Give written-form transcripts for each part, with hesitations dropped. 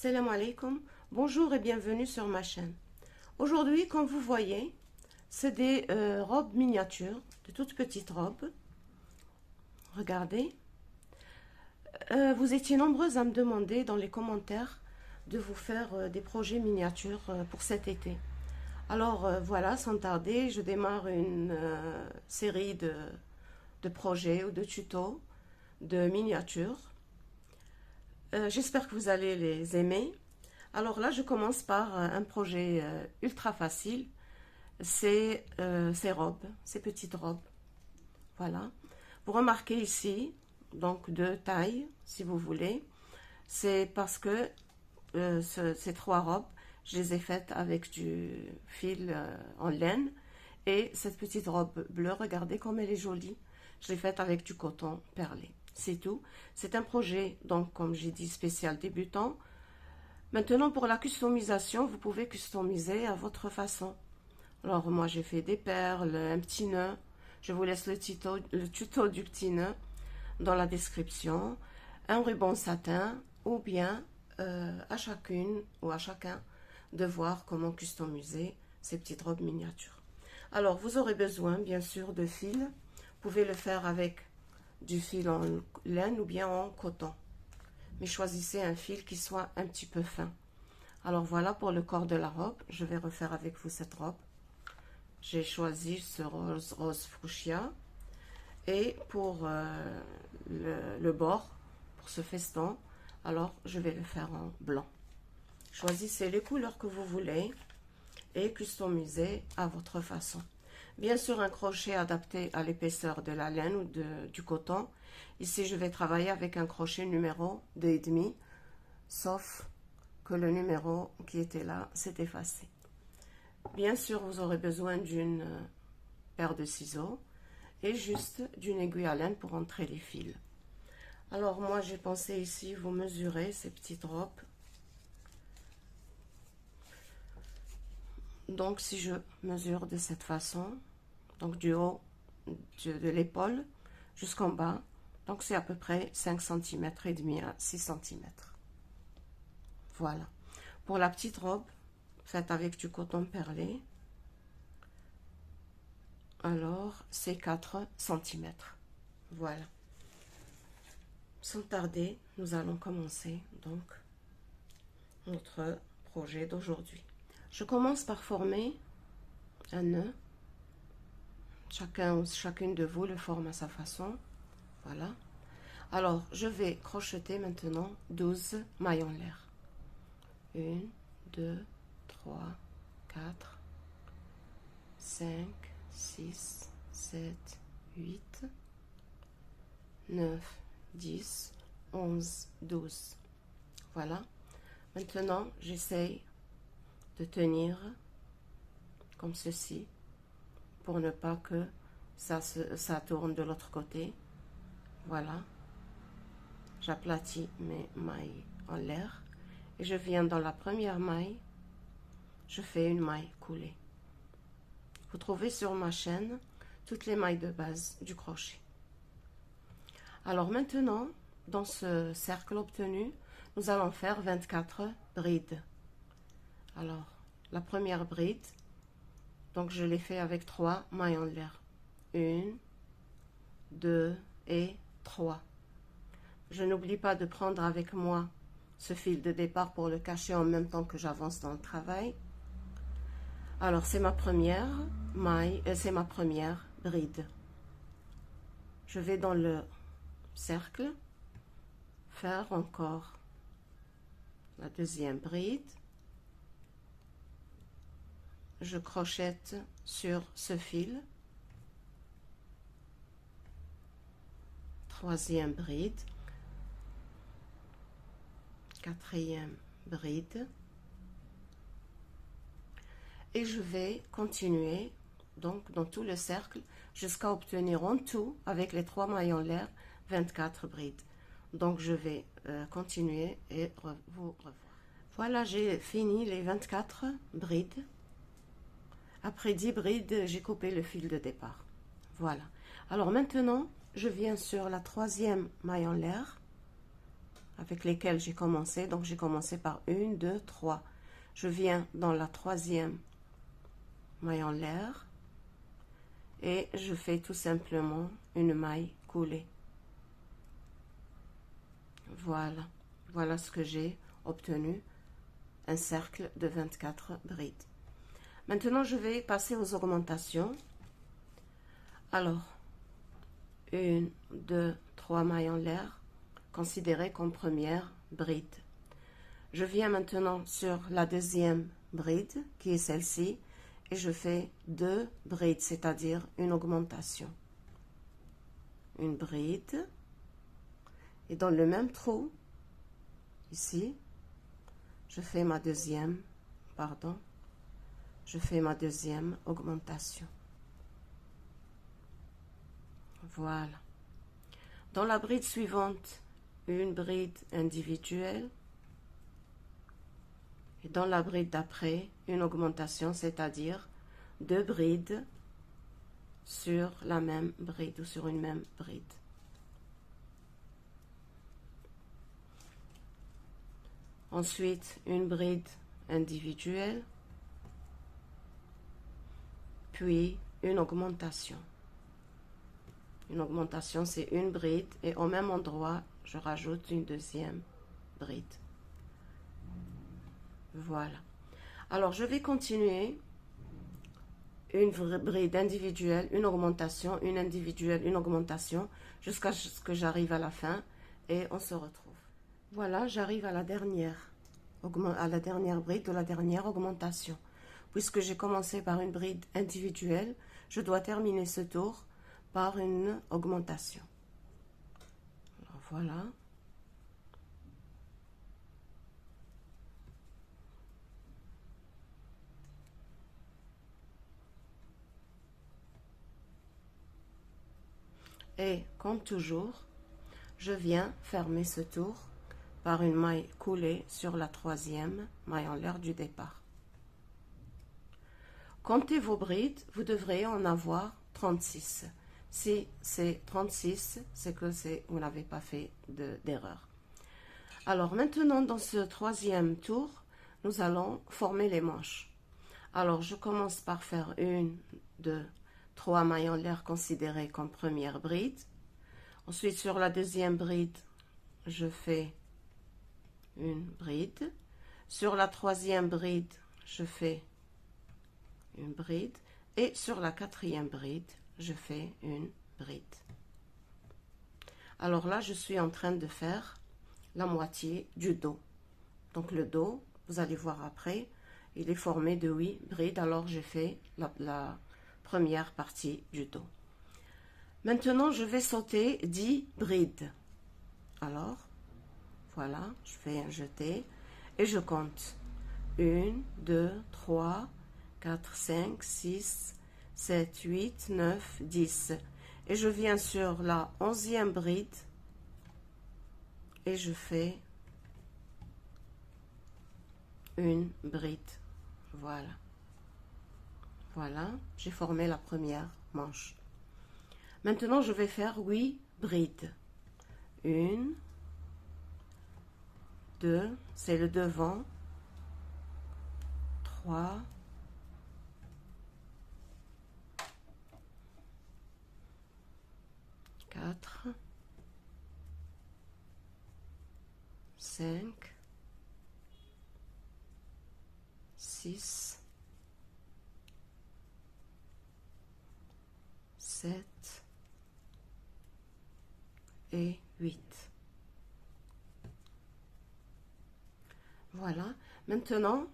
Assalamu alaikum, bonjour et bienvenue sur ma chaîne. Aujourd'hui, comme vous voyez, c'est des robes miniatures, de toutes petites robes. Regardez. Vous étiez nombreuses à me demander dans les commentaires de vous faire des projets miniatures pour cet été. Alors voilà, sans tarder, je démarre une série de projets ou de tutos de miniatures. J'espère que vous allez les aimer. Alors là, je commence par un projet ultra facile. C'est ces robes, ces petites robes. Voilà. Vous remarquez ici, donc deux tailles, si vous voulez. C'est parce que ces trois robes, je les ai faites avec du fil en laine. Et cette petite robe bleue, regardez comme elle est jolie. Je l'ai faite avec du coton perlé. C'est tout. C'est un projet, donc, comme j'ai dit, spécial débutant. Maintenant, pour la customisation, vous pouvez customiser à votre façon. Alors, moi, j'ai fait des perles, un petit nœud. Je vous laisse le tuto du petit nœud dans la description. Un ruban satin, ou bien à chacune ou à chacun de voir comment customiser ces petites robes miniatures. Alors, vous aurez besoin, bien sûr, de fil. Vous pouvez le faire avec du fil en laine ou bien en coton. Mais choisissez un fil qui soit un petit peu fin. Alors voilà pour le corps de la robe. Je vais refaire avec vous cette robe. J'ai choisi ce rose fuchsia. Et pour le bord, pour ce feston, alors je vais le faire en blanc. Choisissez les couleurs que vous voulez et customisez à votre façon. Bien sûr, un crochet adapté à l'épaisseur de la laine ou du coton. Ici, je vais travailler avec un crochet numéro 2,5, sauf que le numéro qui était là s'est effacé. Bien sûr, vous aurez besoin d'une paire de ciseaux et juste d'une aiguille à laine pour entrer les fils. Alors, moi, j'ai pensé ici, vous mesurez ces petites robes. Donc, si je mesure de cette façon, donc du haut de l'épaule jusqu'en bas, donc c'est à peu près 5 cm et demi à 6 cm. Voilà. Pour la petite robe, faite avec du coton perlé, alors c'est 4 cm. Voilà. Sans tarder, nous allons commencer donc notre projet d'aujourd'hui. Je commence par former un nœud. Chacune de vous le forme à sa façon. Voilà. Alors, je vais crocheter maintenant 12 mailles en l'air. 1, 2, 3, 4, 5, 6, 7, 8, 9, 10, 11, 12. Voilà. Maintenant, j'essaye de tenir comme ceci pour ne pas que ça tourne de l'autre côté. Voilà. J'aplatis mes mailles en l'air et je viens dans la première maille, je fais une maille coulée. Vous trouvez sur ma chaîne toutes les mailles de base du crochet. Alors maintenant, dans ce cercle obtenu, nous allons faire 24 brides. Alors, la première bride, donc je l'ai fait avec 3 mailles en l'air. 1, 2 et 3. Je n'oublie pas de prendre avec moi ce fil de départ pour le cacher en même temps que j'avance dans le travail. Alors, c'est ma première maille, c'est ma première bride. Je vais dans le cercle, faire encore la deuxième bride. Je crochette sur ce fil. Troisième bride. Quatrième bride. Et je vais continuer donc dans tout le cercle jusqu'à obtenir en tout, avec les 3 mailles en l'air, 24 brides. Donc je vais continuer et vous revoir. Voilà, j'ai fini les 24 brides. Après 10 brides, j'ai coupé le fil de départ. Voilà. Alors maintenant, je viens sur la troisième maille en l'air. avec lesquels j'ai commencé. Donc j'ai commencé par 1, 2, 3. Je viens dans la troisième maille en l'air et je fais tout simplement une maille coulée. Voilà, voilà ce que j'ai obtenu, un cercle de 24 brides. Maintenant, je vais passer aux augmentations. Alors, 1, 2, 3 mailles en l'air, considérées comme première bride. Je viens maintenant sur la deuxième bride, qui est celle-ci, et je fais 2 brides, c'est-à-dire une augmentation. Une bride, et dans le même trou, ici, je fais ma deuxième, je fais ma deuxième augmentation. Voilà. Dans la bride suivante, une bride individuelle. Et dans la bride d'après, une augmentation, c'est-à-dire 2 brides sur la même bride ou sur une même bride. Ensuite, une bride individuelle, puis une augmentation. Une augmentation, c'est une bride et au même endroit, je rajoute une deuxième bride. Voilà. Alors, je vais continuer une bride individuelle, une augmentation, une individuelle, une augmentation, jusqu'à ce que j'arrive à la fin et on se retrouve. Voilà, j'arrive à la dernière bride de la dernière augmentation. Puisque j'ai commencé par une bride individuelle, je dois terminer ce tour par une augmentation. Alors, voilà. Et comme toujours, je viens fermer ce tour par une maille coulée sur la troisième maille en l'air du départ. Comptez vos brides, vous devrez en avoir 36. Si c'est 36, c'est que vous n'avez pas fait d'erreur. Alors maintenant, dans ce troisième tour, nous allons former les manches. Alors, je commence par faire 1, 2, 3 mailles en l'air considérées comme première bride. Ensuite, sur la deuxième bride, je fais une bride. Sur la troisième bride, je fais une bride. Et sur la quatrième bride, je fais une bride. Alors là, je suis en train de faire la moitié du dos. Donc le dos, vous allez voir après, il est formé de 8 brides. Alors j'ai fait la première partie du dos. Maintenant, je vais sauter 10 brides. Alors, voilà, je fais un jeté et je compte 1, 2, 3, 4, 5, 6, 7, 8, 9, 10. Et je viens sur la 11e bride et je fais une bride. Voilà. Voilà, j'ai formé la première manche. Maintenant, je vais faire 8 brides. 1, 2, c'est le devant. 3, 4, 5, 6, 7 et 8. Voilà. Maintenant,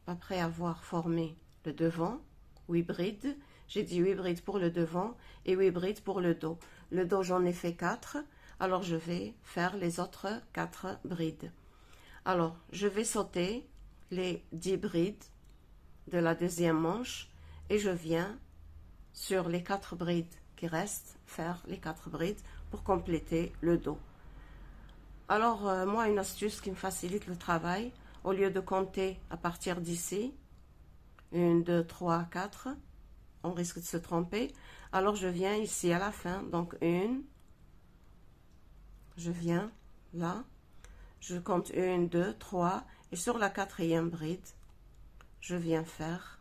après avoir formé le devant, 8 brides, j'ai dit 8 brides pour le devant et 8 brides pour le dos. Le dos, j'en ai fait 4, alors je vais faire les autres 4 brides. Alors, je vais sauter les 10 brides de la deuxième manche et je viens sur les 4 brides qui restent, faire les 4 brides pour compléter le dos. Alors, moi, une astuce qui me facilite le travail, au lieu de compter à partir d'ici, 1, 2, 3, 4, on risque de se tromper. Alors, je viens ici à la fin, donc 1, je viens là, Je compte 1, 2, 3 et sur la quatrième bride, je viens faire,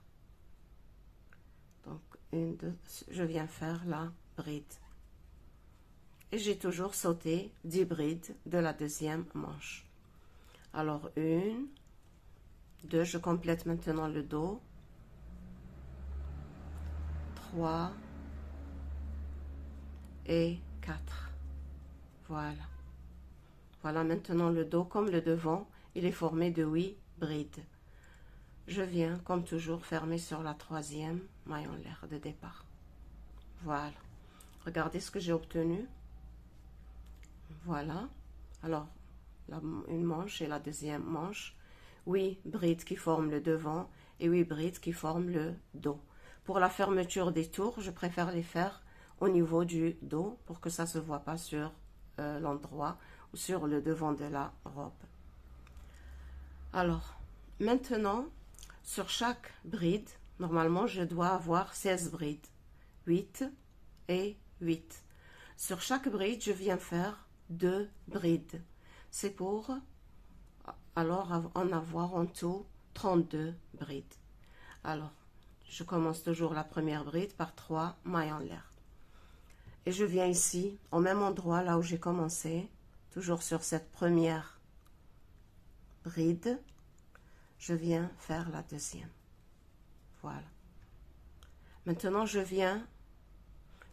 donc je viens faire la bride. Et j'ai toujours sauté 10 brides de la deuxième manche. Alors 1, 2, je complète maintenant le dos, 3 et 4. Voilà. Voilà maintenant le dos comme le devant, il est formé de 8 brides. Je viens comme toujours fermer sur la troisième maille en l'air de départ. Voilà. Regardez ce que j'ai obtenu. Voilà. Alors, une manche et la deuxième manche. 8 brides qui forment le devant et 8 brides qui forment le dos. Pour la fermeture des tours, je préfère les faire au niveau du dos pour que ça ne se voit pas sur l'endroit ou sur le devant de la robe. Alors, maintenant, sur chaque bride, normalement, je dois avoir 16 brides. 8 et 8. Sur chaque bride, je viens faire 2 brides. C'est pour alors en avoir en tout 32 brides. Alors, je commence toujours la première bride par 3 mailles en l'air. Et je viens ici, au même endroit, là où j'ai commencé, toujours sur cette première bride, je viens faire la deuxième. Voilà. Maintenant, je viens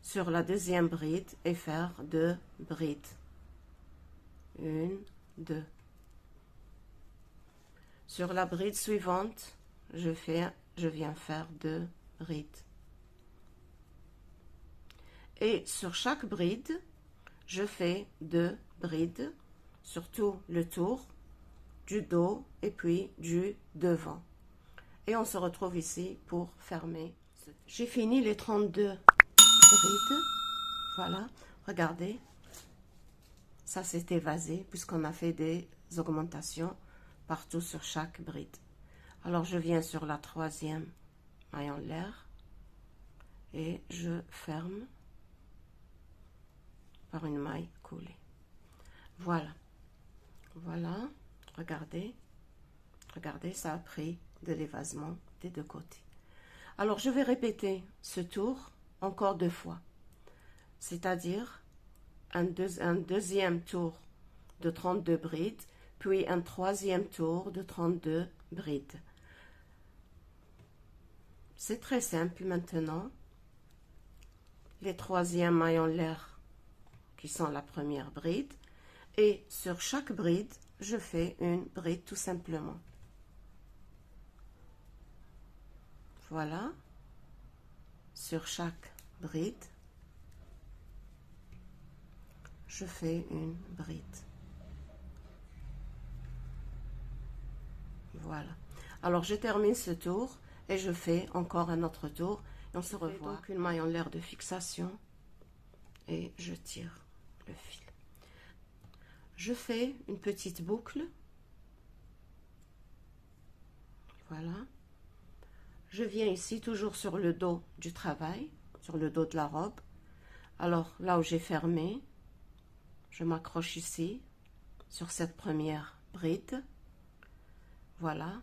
sur la deuxième bride et faire 2 brides. 1, 2. Sur la bride suivante, je viens faire 2 brides. Et sur chaque bride, je fais 2 brides, surtout le tour, du dos et puis du devant. Et on se retrouve ici pour fermer. J'ai fini les 32 brides. Voilà, regardez. Ça s'est évasé puisqu'on a fait des augmentations partout sur chaque bride. Alors je viens sur la troisième maille en l'air et je ferme par une maille coulée. Voilà. Voilà. Regardez. Regardez, ça a pris de l'évasement des deux côtés. Alors je vais répéter ce tour encore 2 fois. C'est-à-dire un deuxième tour de 32 brides, puis un troisième tour de 32 brides. C'est très simple maintenant. Les troisièmes mailles en l'air qui sont la première bride. Et sur chaque bride, je fais une bride tout simplement. Voilà. Sur chaque bride, je fais une bride. Voilà. Alors, je termine ce tour et je fais encore un autre tour. Et on se revoit. Donc, une maille en l'air de fixation et je tire le fil. Je fais une petite boucle. Voilà. Je viens ici toujours sur le dos du travail, sur le dos de la robe. Alors, là où j'ai fermé, je m'accroche ici, sur cette première bride. Voilà.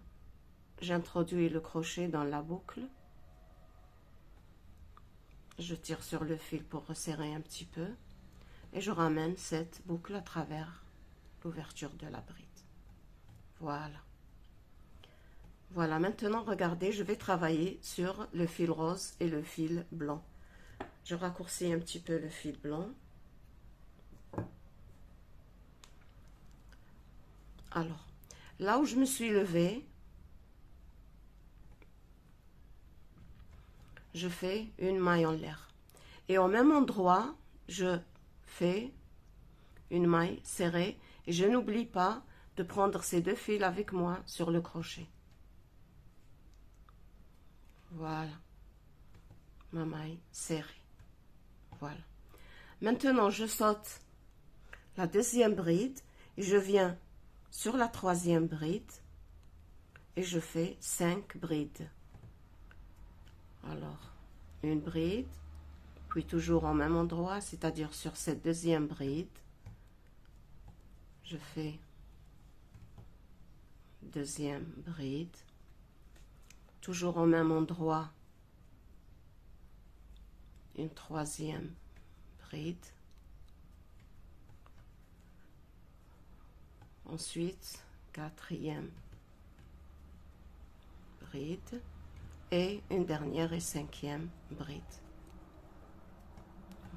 J'introduis le crochet dans la boucle. Je tire sur le fil pour resserrer un petit peu. Et je ramène cette boucle à travers l'ouverture de la bride. Voilà. Voilà, maintenant, regardez, je vais travailler sur le fil rose et le fil blanc. Je raccourcis un petit peu le fil blanc. Alors, là où je me suis levée, je fais une maille en l'air. Et au même endroit, je fais une maille serrée. Et je n'oublie pas de prendre ces 2 fils avec moi sur le crochet. Voilà. Ma maille serrée. Voilà. Maintenant, je saute la deuxième bride et je viens sur la troisième bride et je fais 5 brides. Alors, une bride, puis toujours au même endroit, c'est-à-dire sur cette deuxième bride, je fais deuxième bride, toujours au même endroit, une troisième bride, ensuite quatrième bride et une dernière et cinquième bride.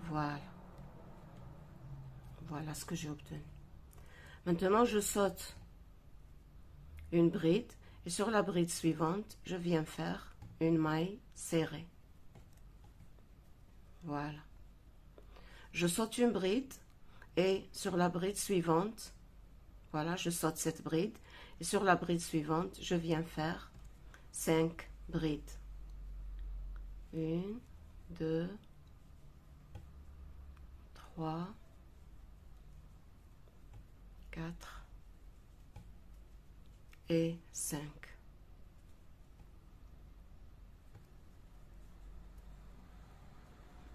Voilà. Voilà ce que j'ai obtenu. Maintenant, je saute une bride et sur la bride suivante, je viens faire une maille serrée. Voilà. Je saute une bride et sur la bride suivante, voilà, je saute cette bride et sur la bride suivante, je viens faire 5 brides. 1, 2, 3, 4 et 5.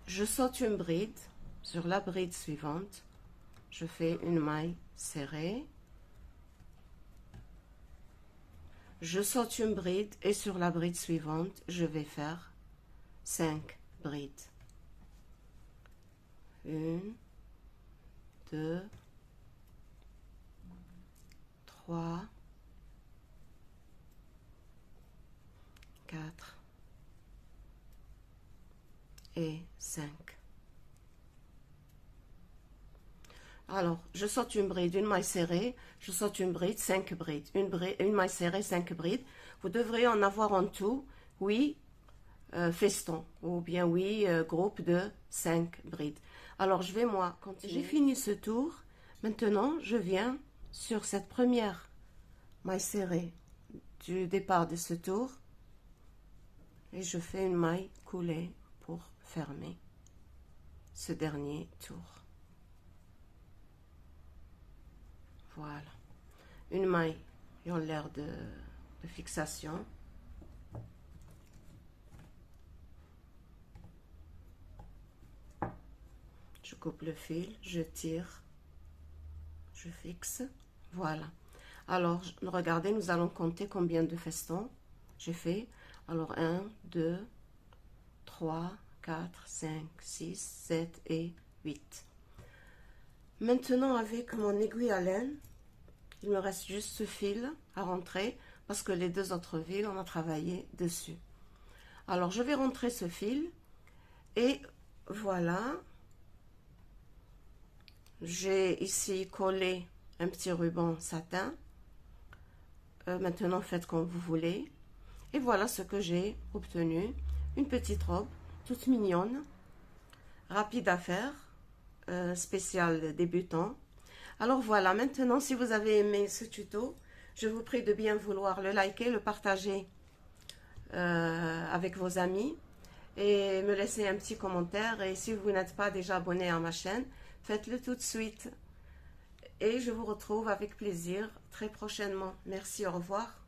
Je saute une bride, sur la bride suivante, je fais une maille serrée. Je saute une bride et sur la bride suivante, je vais faire 5 brides. 1, 2, 3, 4 et 5. Alors, je saute une bride, une maille serrée, je saute une bride, 5 brides, une maille serrée, 5 brides. Vous devriez en avoir en tout, oui, feston, ou bien oui, groupe de 5 brides. Alors, je vais moi continuer. J'ai fini ce tour. Maintenant, je viens sur cette première maille serrée du départ de ce tour et je fais une maille coulée pour fermer ce dernier tour. Voilà, une maille en l'air de fixation. Je coupe le fil, je tire, je fixe, voilà. Alors, regardez, nous allons compter combien de festons j'ai fait. Alors, 1, 2, 3, 4, 5, 6, 7 et 8. Maintenant, avec mon aiguille à laine, il me reste juste ce fil à rentrer parce que les deux autres fils, on a travaillé dessus. Alors, je vais rentrer ce fil et voilà. J'ai ici collé un petit ruban satin. Maintenant, faites comme vous voulez. Et voilà ce que j'ai obtenu. Une petite robe toute mignonne, rapide à faire, spécial débutant. Alors voilà, maintenant si vous avez aimé ce tuto, je vous prie de bien vouloir le liker, le partager avec vos amis et me laisser un petit commentaire. Et si vous n'êtes pas déjà abonné à ma chaîne, faites-le tout de suite. Et je vous retrouve avec plaisir très prochainement. Merci, au revoir.